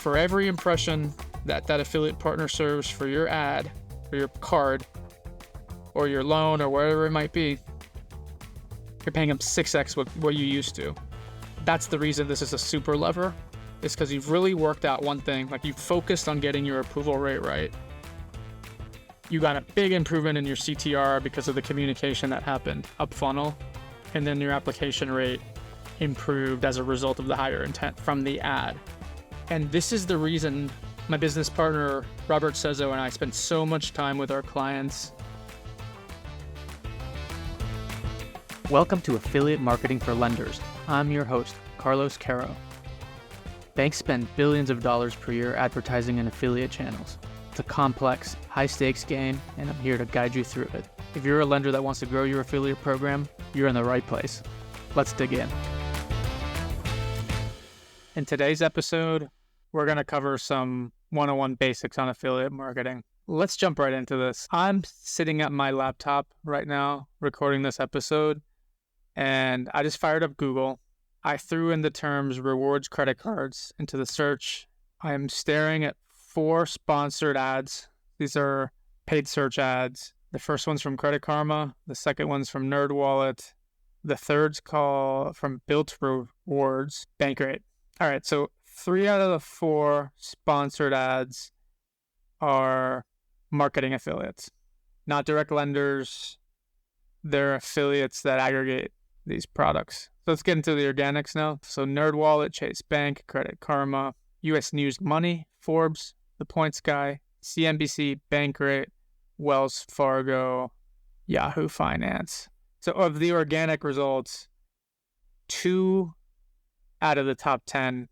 for every impression that affiliate partner serves for your ad, or your card, or your loan, or whatever it might be, you're paying them 6x what you used to. That's the reason this is a super lever, is because you've really worked out one thing. Like, you focused on getting your approval rate right. You got a big improvement in your CTR because of the communication that happened up funnel, and then your application rate improved as a result of the higher intent from the ad. And this is the reason my business partner, Robert Sezo, and I spend so much time with our clients. Welcome to Affiliate Marketing for Lenders. I'm your host, Carlos Caro. Banks spend billions of dollars per year advertising in affiliate channels. It's a complex, high-stakes game, and I'm here to guide you through it. If you're a lender that wants to grow your affiliate program, you're in the right place. Let's dig in. In today's episode, we're going to cover some 101 basics on affiliate marketing. Let's jump right into this. I'm sitting at my laptop right now recording this episode, and I just fired up Google. I threw in the terms rewards credit cards into the search. I am staring at 4 sponsored ads. These are paid search ads. The first one's from Credit Karma. The second one's from NerdWallet. The third's from Built Rewards, Bankrate. All right, so 3 out of the 4 sponsored ads are marketing affiliates, not direct lenders. They're affiliates that aggregate these products. So let's get into the organics now. So NerdWallet, Chase Bank, Credit Karma, US News Money, Forbes, The Points Guy, CNBC, Bankrate, Wells Fargo, Yahoo Finance. So of the organic results, 2 out of the top 10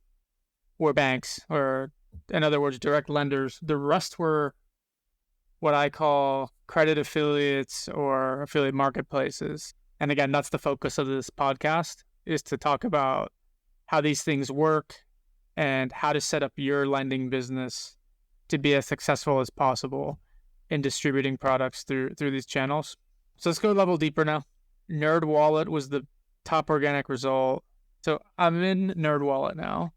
were banks, or in other words, direct lenders. The rest were what I call credit affiliates or affiliate marketplaces. And again, that's the focus of this podcast, is to talk about how these things work and how to set up your lending business to be as successful as possible in distributing products through these channels. So let's go a level deeper now. NerdWallet was the top organic result. So I'm in NerdWallet now,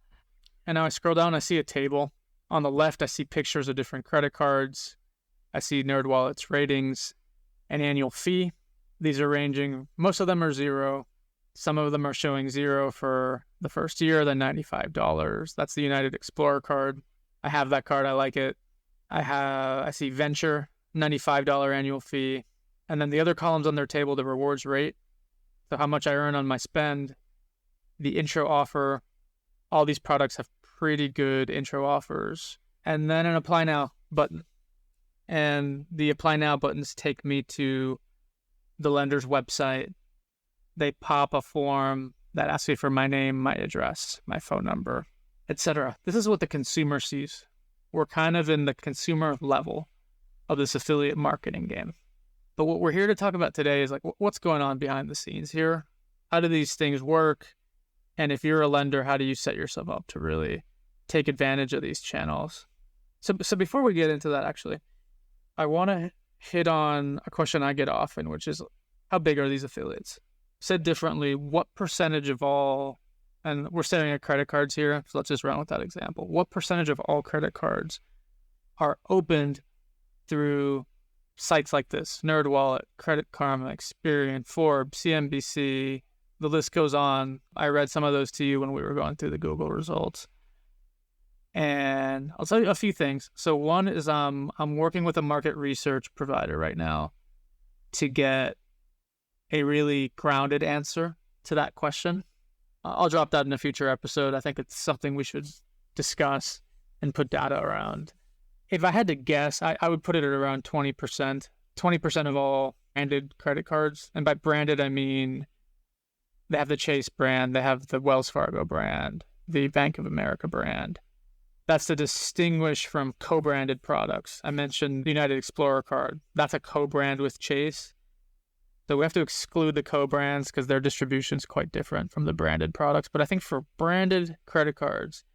and now I scroll down, I see a table. On the left, I see pictures of different credit cards. I see NerdWallet's ratings and annual fee. These are ranging, most of them are 0. Some of them are showing 0 for the first year, then $95. That's the United Explorer card. I have that card, I like it. I see Venture, $95 annual fee. And then the other columns on their table, the rewards rate. So how much I earn on my spend, the intro offer. All these products have pretty good intro offers. And then an Apply Now button. And the Apply Now buttons take me to the lender's website. They pop a form that asks me for my name, my address, my phone number, etc. This is what the consumer sees. We're kind of in the consumer level of this affiliate marketing game. But what we're here to talk about today is like, what's going on behind the scenes here? How do these things work? And if you're a lender, how do you set yourself up to really take advantage of these channels? So before we get into that, actually, I want to hit on a question I get often, which is, how big are these affiliates? Said differently, what percentage of all, and we're staring at credit cards here, so let's just run with that example. What percentage of all credit cards are opened through sites like this? NerdWallet, Credit Karma, Experian, Forbes, CNBC, the list goes on. I read some of those to you when we were going through the Google results. And I'll tell you a few things. So one is I'm working with a market research provider right now to get a really grounded answer to that question. I'll drop that in a future episode. I think it's something we should discuss and put data around. If I had to guess, I would put it at around 20%. 20% of all branded credit cards. And by branded, I mean they have the Chase brand, they have the Wells Fargo brand, the Bank of America brand. That's to distinguish from co-branded products. I mentioned the United Explorer card. That's a co-brand with Chase. So we have to exclude the co-brands because their distribution is quite different from the branded products. But I think for branded credit cards,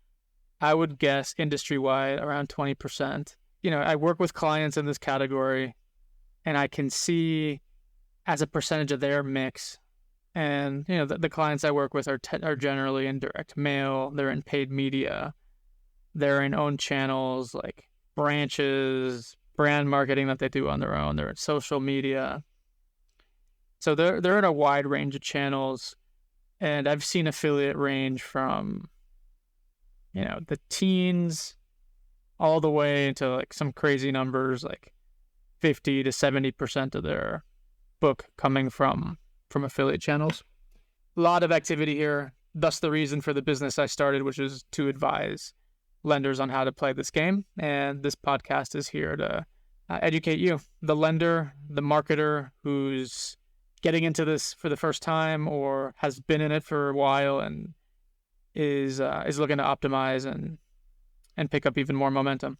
I would guess industry-wide around 20%. I work with clients in this category, and I can see as a percentage of their mix. And, the clients I work with are generally in direct mail. They're in paid media. their own channels, like branches, brand marketing that they do on their own. They're in social media. So they're in a wide range of channels. And I've seen affiliate range from, the teens all the way into like some crazy numbers, like 50 to 70% of their book coming from affiliate channels. A lot of activity here. Thus the reason for the business I started, which is to advise lenders on how to play this game. And this podcast is here to educate you, the lender, the marketer who's getting into this for the first time or has been in it for a while and is looking to optimize and pick up even more momentum.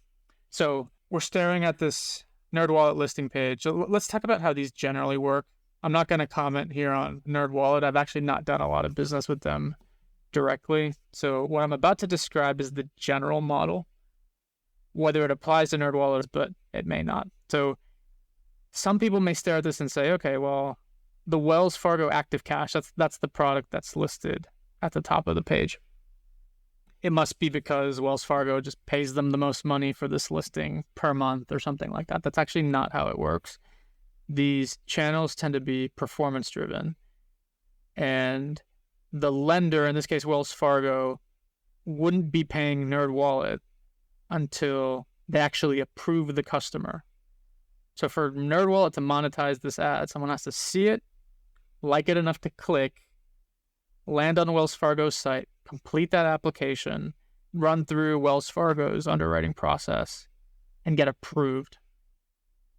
So we're staring at this NerdWallet listing page. So let's talk about how these generally work. I'm not going to comment here on NerdWallet. I've actually not done a lot of business with them directly. So what I'm about to describe is the general model, whether it applies to NerdWallet, but it may not. So some people may stare at this and say, okay, well, the Wells Fargo Active Cash, that's the product that's listed at the top of the page. It must be because Wells Fargo just pays them the most money for this listing per month or something like that. That's actually not how it works. These channels tend to be performance driven. And the lender, in this case Wells Fargo, wouldn't be paying NerdWallet until they actually approve the customer. So for NerdWallet to monetize this ad, someone has to see it, like it enough to click, land on Wells Fargo's site, complete that application, run through Wells Fargo's underwriting process, and get approved.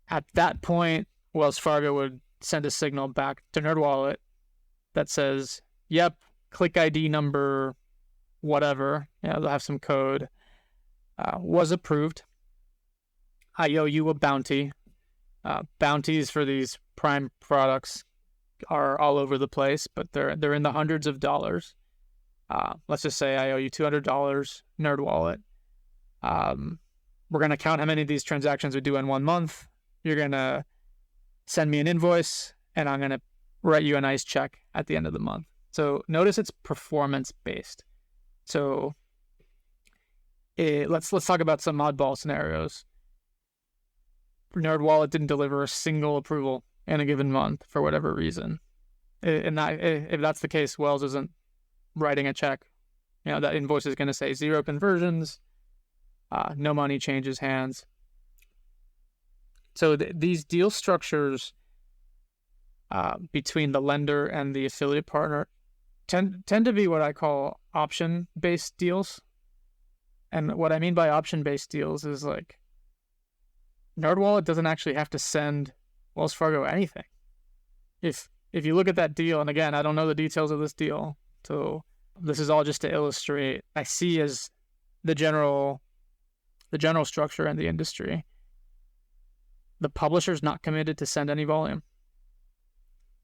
At that point, Wells Fargo would send a signal back to NerdWallet that says, yep, click ID number whatever, they'll have some code, was approved. I owe you a bounty. Bounties for these prime products are all over the place, but they're in the hundreds of dollars. Let's just say I owe you $200, NerdWallet. We're going to count how many of these transactions we do in 1 month. You're going to send me an invoice, and I'm going to write you a nice check at the end of the month. So notice it's performance-based. So let's talk about some oddball scenarios. NerdWallet didn't deliver a single approval in a given month for whatever reason. And if that's the case, Wells isn't writing a check. That invoice is going to say 0 conversions, no money changes hands. So these deal structures between the lender and the affiliate partner tend to be what I call option-based deals. And what I mean by option-based deals is like NerdWallet doesn't actually have to send Wells Fargo anything. If you look at that deal, and again, I don't know the details of this deal, so this is all just to illustrate I see as the general structure in the industry. The publisher's not committed to send any volume.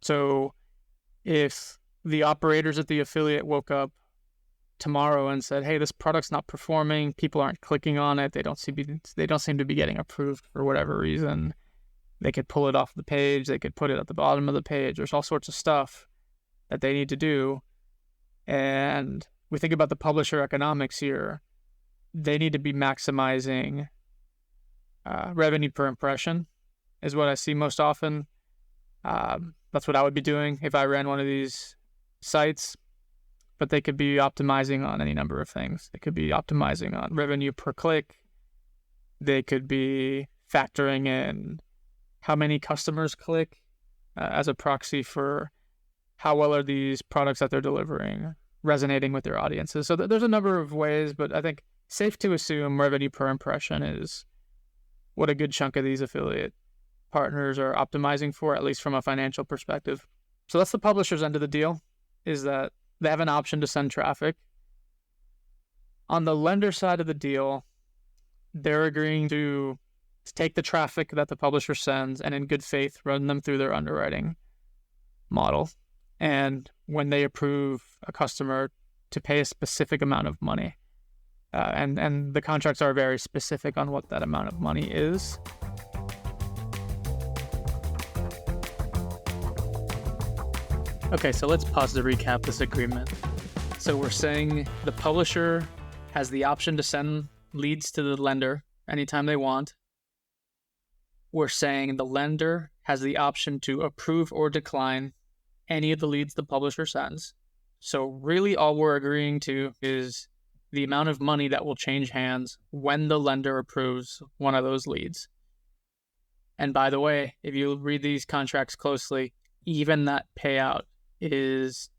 So if the operators at the affiliate woke up tomorrow and said, hey, this product's not performing, people aren't clicking on it, they don't seem to be getting approved for whatever reason, they could pull it off the page, they could put it at the bottom of the page. There's all sorts of stuff that they need to do. And we think about the publisher economics here. They need to be maximizing revenue per impression is what I see most often. That's what I would be doing if I ran one of these sites. But they could be optimizing on any number of things. They could be optimizing on revenue per click. They could be factoring in how many customers click as a proxy for how well are these products that they're delivering resonating with their audiences. So there's a number of ways, but I think safe to assume revenue per impression is what a good chunk of these affiliate partners are optimizing for, at least from a financial perspective. So that's the publisher's end of the deal, is that they have an option to send traffic. On the lender side of the deal, they're agreeing to take the traffic that the publisher sends and in good faith run them through their underwriting model. And when they approve a customer, to pay a specific amount of money. And the contracts are very specific on what that amount of money is. Okay, so let's pause to recap this agreement. So we're saying the publisher has the option to send leads to the lender anytime they want. We're saying the lender has the option to approve or decline any of the leads the publisher sends. So really all we're agreeing to is the amount of money that will change hands when the lender approves one of those leads. And by the way, if you read these contracts closely, even that payout is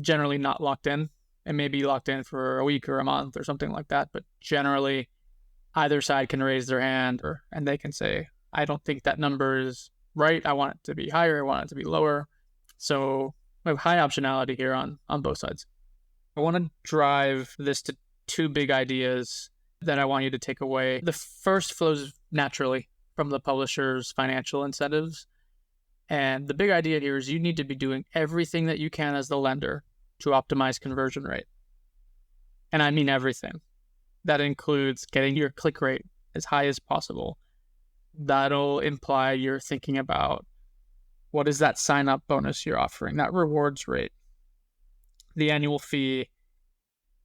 generally not locked in. It may be locked in for a week or a month or something like that, but generally either side can raise their hand and they can say, I don't think that number is right. I want it to be higher. I want it to be lower. So we have high optionality here on both sides. I want to drive this to two big ideas that I want you to take away. The first flows naturally from the publisher's financial incentives. And the big idea here is you need to be doing everything that you can as the lender to optimize conversion rate. And I mean everything. That includes getting your click rate as high as possible. That'll imply you're thinking about what is that sign-up bonus you're offering, that rewards rate, the annual fee,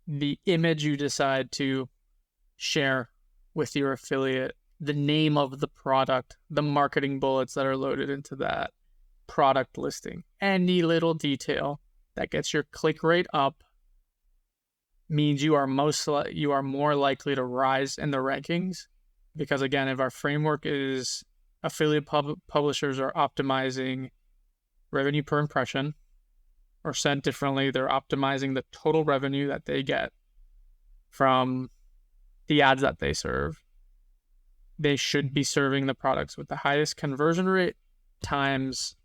the image you decide to share with your affiliate, the name of the product, the marketing bullets that are loaded into that product listing. Any little detail that gets your click rate up means you are more likely to rise in the rankings. Because again, if our framework is affiliate publishers are optimizing revenue per impression, or said differently, they're optimizing the total revenue that they get from the ads that they serve, they should be serving the products with the highest conversion rate times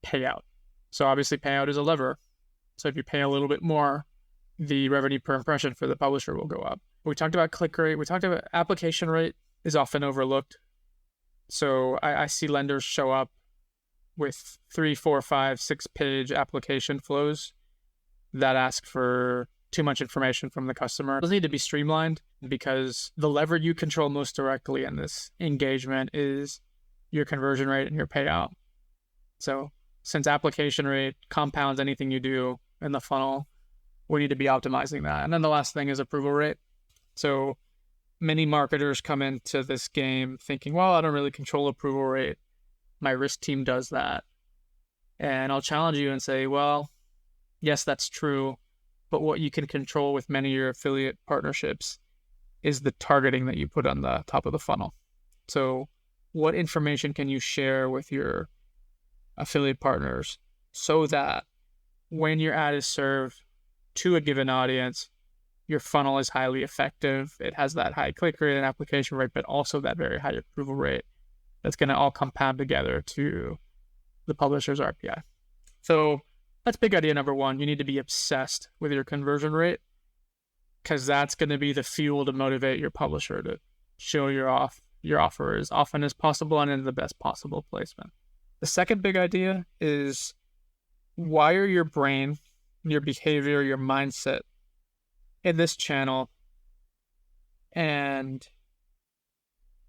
payout. So obviously payout is a lever. So if you pay a little bit more, the revenue per impression for the publisher will go up. We talked about click rate. We talked about application rate is often overlooked. So I see lenders show up with 3, 4, 5, 6 page application flows that ask for too much information from the customer. Those need to be streamlined because the lever you control most directly in this engagement is your conversion rate and your payout. So since application rate compounds anything you do in the funnel, we need to be optimizing that. And then the last thing is approval rate. So many marketers come into this game thinking, well, I don't really control approval rate. My risk team does that. And I'll challenge you and say, well, yes, that's true. But what you can control with many of your affiliate partnerships is the targeting that you put on the top of the funnel. So what information can you share with your affiliate partners so that when your ad is served to a given audience, your funnel is highly effective. It has that high click rate and application rate, but also that very high approval rate. That's going to all compound together to the publisher's RPI. So that's big idea number one. You need to be obsessed with your conversion rate because that's going to be the fuel to motivate your publisher to show your offer as often as possible and in the best possible placement. The second big idea is wire your brain, your behavior, your mindset in this channel and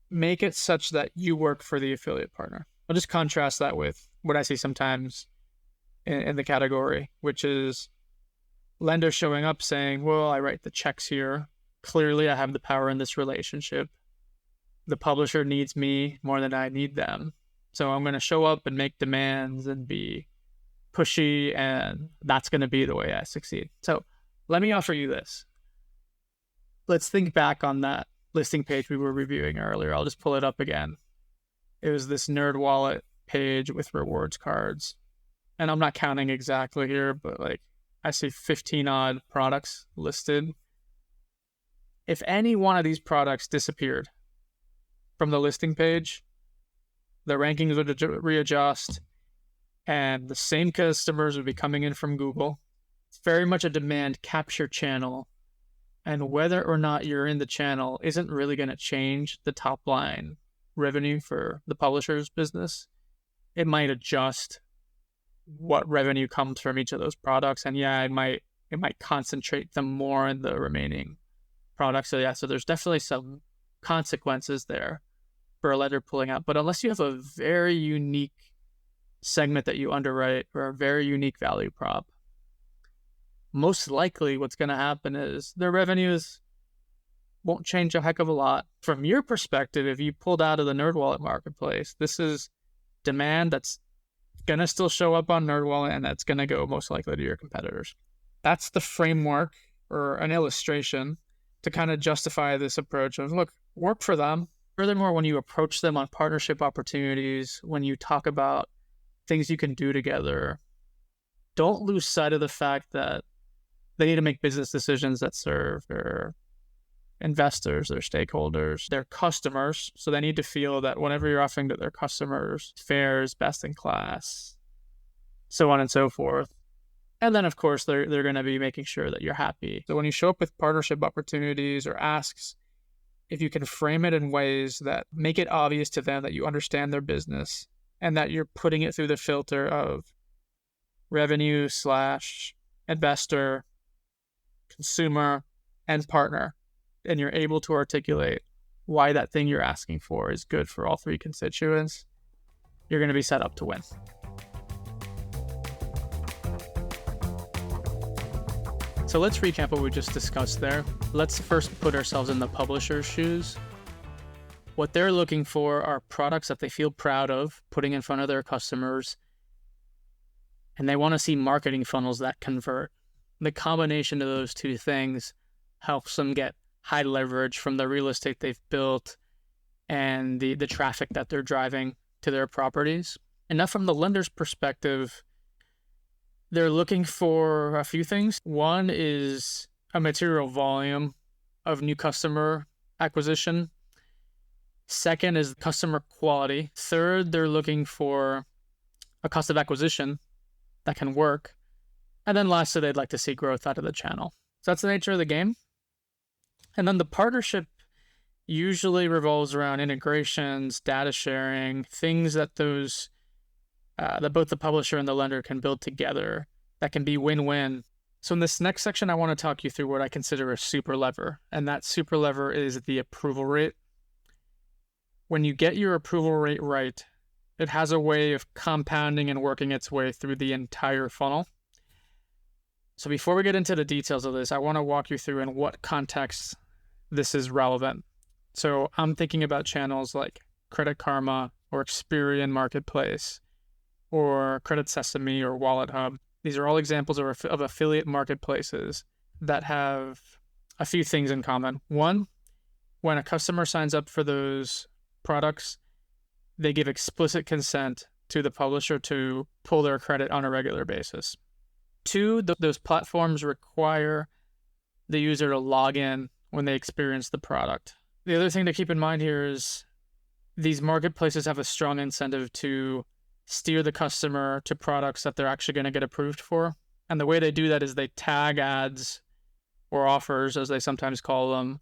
make it such that you work for the affiliate partner. I'll just contrast that with what I see sometimes in the category, which is lenders showing up saying, well, I write the checks here. Clearly, I have the power in this relationship. The publisher needs me more than I need them. So I'm going to show up and make demands and be pushy, and that's going to be the way I succeed. So let me offer you this. Let's think back on that listing page we were reviewing earlier. I'll just pull it up again. It was this NerdWallet page with rewards cards. And I'm not counting exactly here, but like I see 15 odd products listed. If any one of these products disappeared from the listing page, the rankings would readjust and the same customers would be coming in from Google. It's very much a demand capture channel. And whether or not you're in the channel isn't really going to change the top line revenue for the publisher's business. It might adjust what revenue comes from each of those products. And yeah, it might concentrate them more in the remaining products. So yeah, so there's definitely some consequences there for a lender pulling out. But unless you have a very unique segment that you underwrite or a very unique value prop, most likely what's going to happen is their revenues won't change a heck of a lot. From your perspective, if you pulled out of the NerdWallet marketplace, this is demand that's going to still show up on NerdWallet, and that's going to go most likely to your competitors. That's the framework or an illustration to kind of justify this approach of, look, work for them. Furthermore, when you approach them on partnership opportunities, when you talk about things you can do together, don't lose sight of the fact that they need to make business decisions that serve their investors, their stakeholders, their customers. So they need to feel that whatever you're offering to their customers, fares, best in class, so on and so forth. And then, of course, they're going to be making sure that you're happy. So when you show up with partnership opportunities or asks, if you can frame it in ways that make it obvious to them that you understand their business and that you're putting it through the filter of revenue/investor, consumer, and partner, and you're able to articulate why that thing you're asking for is good for all three constituents, you're going to be set up to win. So let's recap what we just discussed there. Let's first put ourselves in the publisher's shoes. What they're looking for are products that they feel proud of putting in front of their customers, and they want to see marketing funnels that convert. The combination of those two things helps them get high leverage from the real estate they've built and the traffic that they're driving to their properties. And now from the lender's perspective, they're looking for a few things. One is a material volume of new customer acquisition. Second is customer quality. Third, they're looking for a cost of acquisition that can work. And then lastly, they'd like to see growth out of the channel. So that's the nature of the game. And then the partnership usually revolves around integrations, data sharing, things that that both the publisher and the lender can build together that can be win-win. So in this next section, I want to talk you through what I consider a super lever. And that super lever is the approval rate. When you get your approval rate right, it has a way of compounding and working its way through the entire funnel. So before we get into the details of this, I want to walk you through in what context this is relevant. So I'm thinking about channels like Credit Karma or Experian Marketplace or Credit Sesame or Wallet Hub. These are all examples of affiliate marketplaces that have a few things in common. One, when a customer signs up for those products, they give explicit consent to the publisher to pull their credit on a regular basis. Two, those platforms require the user to log in when they experience the product. The other thing to keep in mind here is these marketplaces have a strong incentive to steer the customer to products that they're actually going to get approved for. And the way they do that is they tag ads or offers, as they sometimes call them,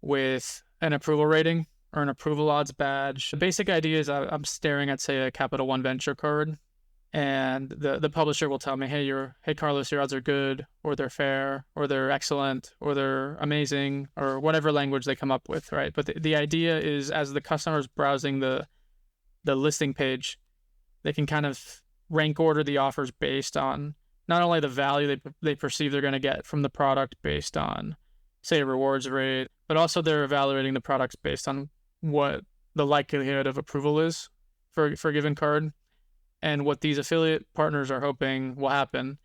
with an approval rating or an approval odds badge. The basic idea is I'm staring at, say, a Capital One Venture card, and the publisher will tell me, hey Carlos, your odds are good, or they're fair, or they're excellent, or they're amazing, or whatever language they come up with, right? But the idea is, as the customer's browsing the listing page, they can kind of rank order the offers based on not only the value they perceive they're going to get from the product based on, say, a rewards rate, but also they're evaluating the products based on what the likelihood of approval is for a given card. And what these affiliate partners are hoping will happen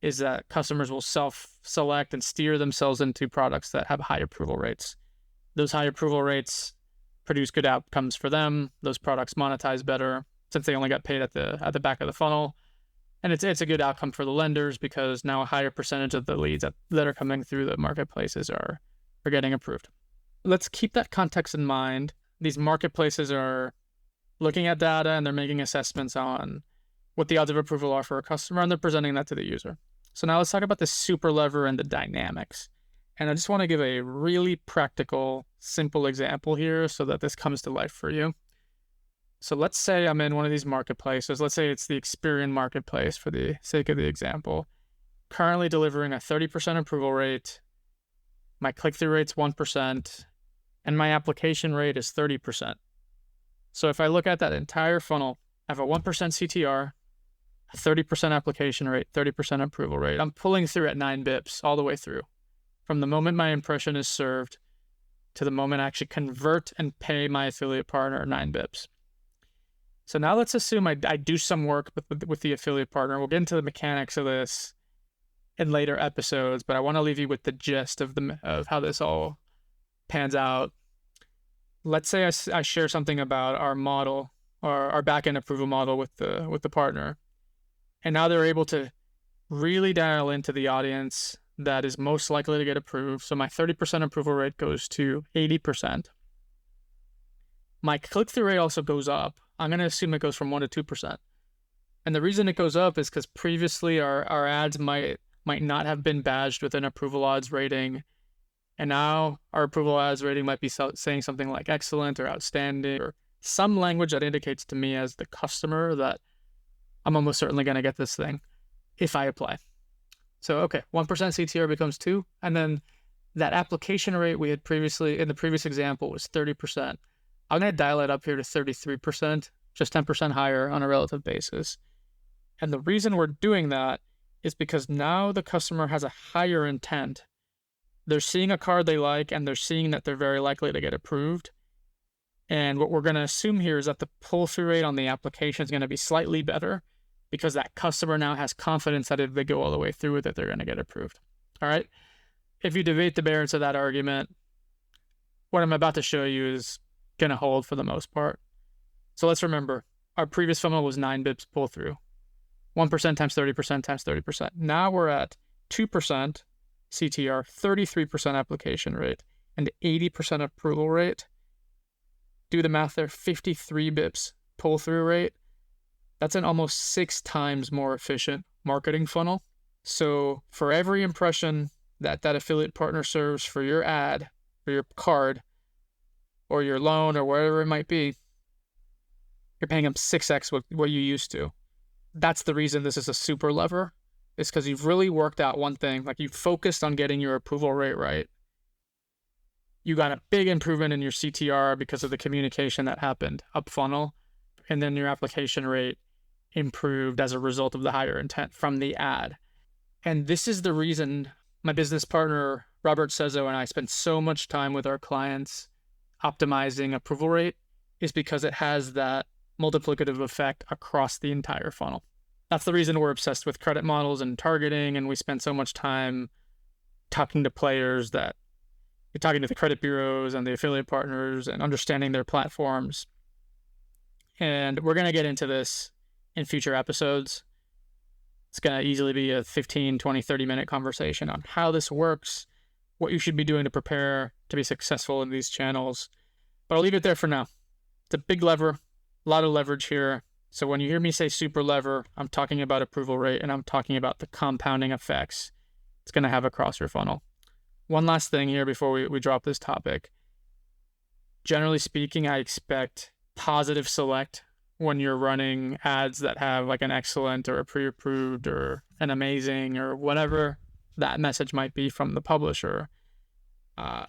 is that customers will self-select and steer themselves into products that have high approval rates. Those high approval rates produce good outcomes for them. Those products monetize better since they only got paid at the back of the funnel. And it's a good outcome for the lenders because now a higher percentage of the leads that are coming through the marketplaces are getting approved. Let's keep that context in mind. These marketplaces are looking at data and they're making assessments on what the odds of approval are for a customer, and they're presenting that to the user. So now let's talk about the super lever and the dynamics. And I just want to give a really practical, simple example here so that this comes to life for you. So let's say I'm in one of these marketplaces. Let's say it's the Experian Marketplace for the sake of the example. Currently delivering a 30% approval rate. My click-through rate's 1%, and my application rate is 30%. So if I look at that entire funnel, I have a 1% CTR, a 30% application rate, 30% approval rate. I'm pulling through at 9 bips all the way through. From the moment my impression is served to the moment I actually convert and pay my affiliate partner 9 bips. So now let's assume I do some work with the affiliate partner. We'll get into the mechanics of this in later episodes, but I want to leave you with the gist of how this all pans out. Let's say I share something about our model, or our backend approval model with the partner, and now they're able to really dial into the audience that is most likely to get approved. So my 30% approval rate goes to 80%. My click-through rate also goes up. I'm going to assume it goes from 1% to 2%. And the reason it goes up is because previously our ads might not have been badged with an approval odds rating. And now our approval odds rating might be saying something like excellent or outstanding, or some language that indicates to me as the customer that I'm almost certainly going to get this thing if I apply. So, okay, 1% CTR becomes 2. And then that application rate we had previously, in the previous example, was 30%. I'm going to dial it up here to 33%, just 10% higher on a relative basis. And the reason we're doing that is because now the customer has a higher intent. They're seeing a card they like, and they're seeing that they're very likely to get approved. And what we're going to assume here is that the pull-through rate on the application is going to be slightly better, because that customer now has confidence that if they go all the way through with it, they're going to get approved. All right? If you debate the merits of that argument, what I'm about to show you is going to hold for the most part. So let's remember, our previous funnel was 9 bips pull-through. 1% times 30% times 30%. Now we're at 2% CTR, 33% application rate, and 80% approval rate. Do the math there, 53 bips pull-through rate. That's an almost 6 times more efficient marketing funnel. So for every impression that affiliate partner serves for your ad, for your card, or your loan, or whatever it might be, you're paying them 6x what you used to. That's the reason this is a super lever. It's because you've really worked out one thing. Like, you focused on getting your approval rate right. You got a big improvement in your CTR because of the communication that happened up funnel. And then your application rate improved as a result of the higher intent from the ad. And this is the reason my business partner, Robert Sezo, and I spend so much time with our clients optimizing approval rate, is because it has that multiplicative effect across the entire funnel. That's the reason we're obsessed with credit models and targeting, and we spend so much time talking to players that you're talking to the credit bureaus and the affiliate partners and understanding their platforms. And we're going to get into this in future episodes. It's going to easily be a 15, 20, 30-minute conversation on how this works, what you should be doing to prepare to be successful in these channels. But I'll leave it there for now. It's a big lever, a lot of leverage here. So when you hear me say super lever, I'm talking about approval rate, and I'm talking about the compounding effects it's going to have across your funnel. One last thing here before we drop this topic. Generally speaking, I expect positive select when you're running ads that have like an excellent or a pre-approved or an amazing or whatever that message might be from the publisher.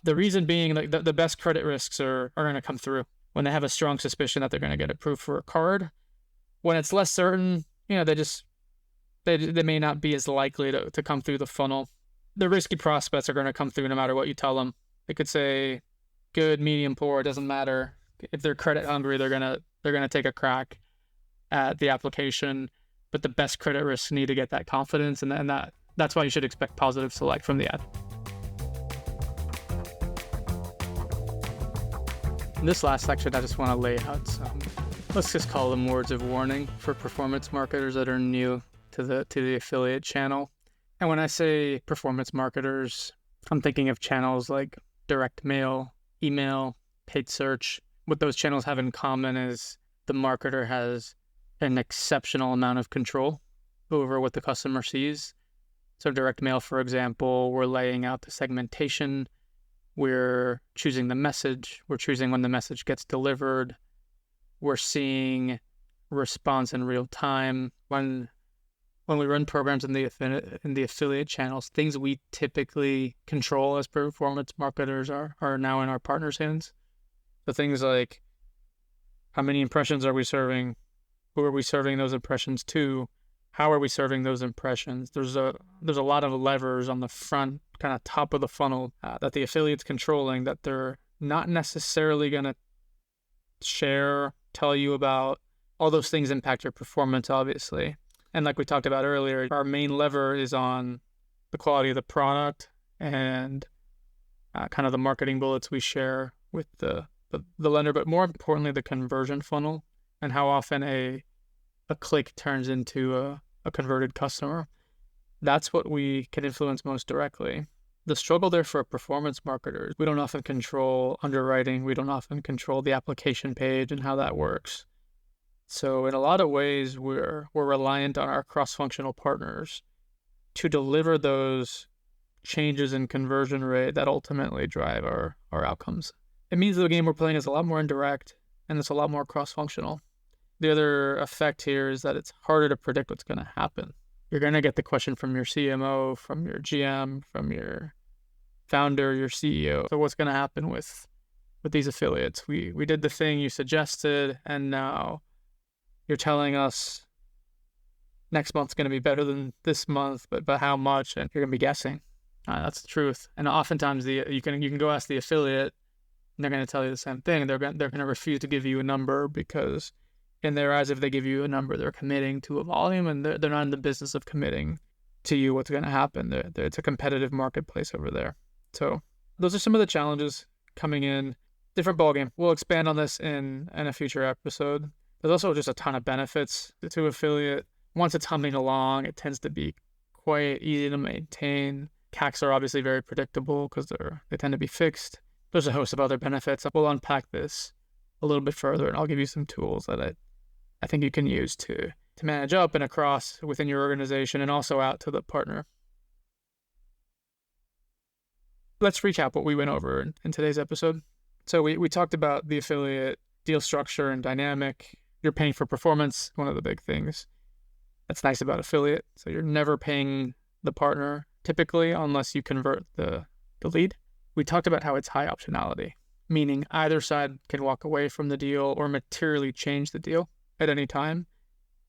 The reason being, like, the best credit risks are going to come through when they have a strong suspicion that they're going to get approved for a card. When it's less certain, they may not be as likely to come through the funnel. The risky prospects are going to come through no matter what you tell them. They could say good, medium, poor, it doesn't matter. If they're credit hungry, they're gonna take a crack at the application. But the best credit risks need to get that confidence, and that's why you should expect positive select from the ad. In this last section, I just want to lay out some, let's just call them words of warning for performance marketers that are new to the affiliate channel. And when I say performance marketers, I'm thinking of channels like direct mail, email, paid search. What those channels have in common is the marketer has an exceptional amount of control over what the customer sees. So direct mail, for example, we're laying out the segmentation. We're choosing the message. We're choosing when the message gets delivered. We're seeing response in real time. When we run programs in the affiliate channels, things we typically control as performance marketers are now in our partners' hands. So things like, how many impressions are we serving? Who are we serving those impressions to? How are we serving those impressions? There's a lot of levers on the front, kind of top of the funnel, that the affiliate's controlling, that they're not necessarily going to tell you about all those things impact your performance, obviously. And like we talked about earlier, our main lever is on the quality of the product and kind of the marketing bullets we share with the lender, but more importantly, the conversion funnel and how often a click turns into a converted customer. That's what we can influence most directly. The struggle there for performance marketers, we don't often control underwriting. We don't often control the application page and how that works. So in a lot of ways, we're reliant on our cross-functional partners to deliver those changes in conversion rate that ultimately drive our outcomes. It means the game we're playing is a lot more indirect and it's a lot more cross-functional. The other effect here is that it's harder to predict what's going to happen. You're going to get the question from your CMO, from your GM, from your founder, your CEO. So what's going to happen with these affiliates? We did the thing you suggested, and now you're telling us next month's going to be better than this month, but how much? And you're going to be guessing. That's the truth. And oftentimes you can go ask the affiliate, and they're going to tell you the same thing. They're going to refuse to give you a number because in their eyes, if they give you a number, they're committing to a volume, and they're not in the business of committing to you what's going to happen. It's a competitive marketplace over there. So those are some of the challenges coming in. Different ballgame. We'll expand on this in a future episode. There's also just a ton of benefits to affiliate. Once it's humming along, it tends to be quite easy to maintain. CACs are obviously very predictable because they tend to be fixed. There's a host of other benefits. We'll unpack this a little bit further, and I'll give you some tools that I think you can use to manage up and across within your organization and also out to the partner. Let's recap what we went over in today's episode. So we talked about the affiliate deal structure and dynamic. You're paying for performance, one of the big things that's nice about affiliate. So you're never paying the partner typically unless you convert the lead. We talked about how it's high optionality, meaning either side can walk away from the deal or materially change the deal at any time.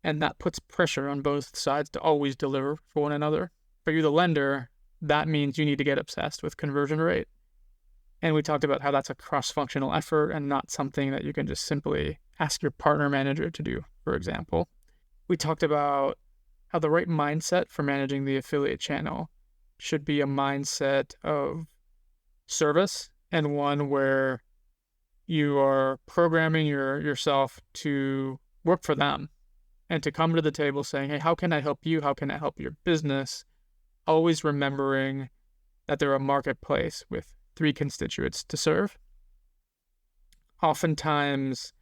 And that puts pressure on both sides to always deliver for one another. For you, the lender, that means you need to get obsessed with conversion rate. And we talked about how that's a cross-functional effort and not something that you can just simply ask your partner manager to do, for example. We talked about how the right mindset for managing the affiliate channel should be a mindset of service and one where you are programming yourself to work for them and to come to the table saying, hey, how can I help you? How can I help your business? Always remembering that they're a marketplace with 3 constituents to serve. Oftentimes,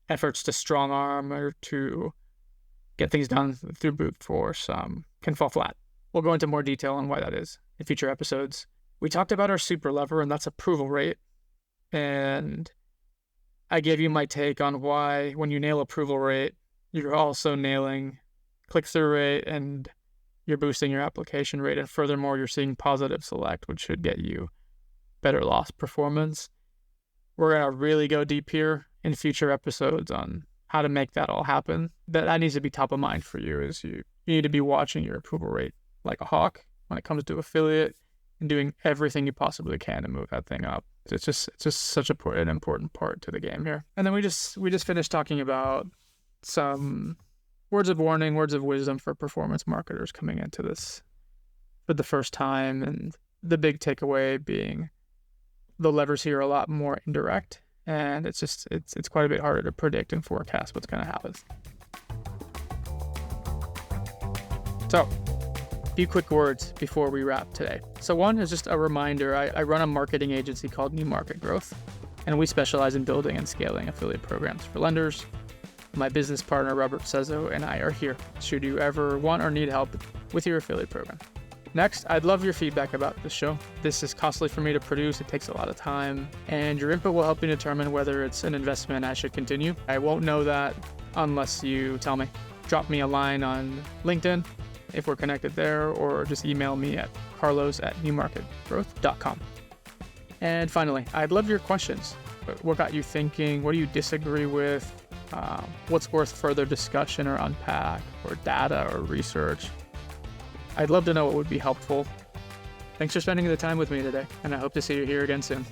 efforts to strong arm or to get things done through brute force can fall flat. We'll go into more detail on why that is in future episodes. We talked about our super lever, and that's approval rate. And I gave you my take on why when you nail approval rate, you're also nailing click-through rate and you're boosting your application rate. And furthermore, you're seeing positive select, which should get you better loss performance. We're going to really go deep here in future episodes on how to make that all happen. That needs to be top of mind for you, is you need to be watching your approval rate like a hawk when it comes to affiliate and doing everything you possibly can to move that thing up. It's just such an important part to the game here. And then we just finished talking about some words of warning, words of wisdom for performance marketers coming into this for the first time. And the big takeaway being the levers here are a lot more indirect, and it's quite a bit harder to predict and forecast what's going to happen. So, a few quick words before we wrap today. So one is just a reminder, I run a marketing agency called New Market Growth, and we specialize in building and scaling affiliate programs for lenders. My business partner, Robert Sezo, and I are here should you ever want or need help with your affiliate program. Next, I'd love your feedback about this show. This is costly for me to produce. It takes a lot of time, and your input will help me determine whether it's an investment I should continue. I won't know that unless you tell me. Drop me a line on LinkedIn if we're connected there, or just email me at carlos@newmarketgrowth.com. And finally, I'd love your questions. What got you thinking? What do you disagree with? What's worth further discussion or unpack, or data or research? I'd love to know what would be helpful. Thanks for spending the time with me today, and I hope to see you here again soon.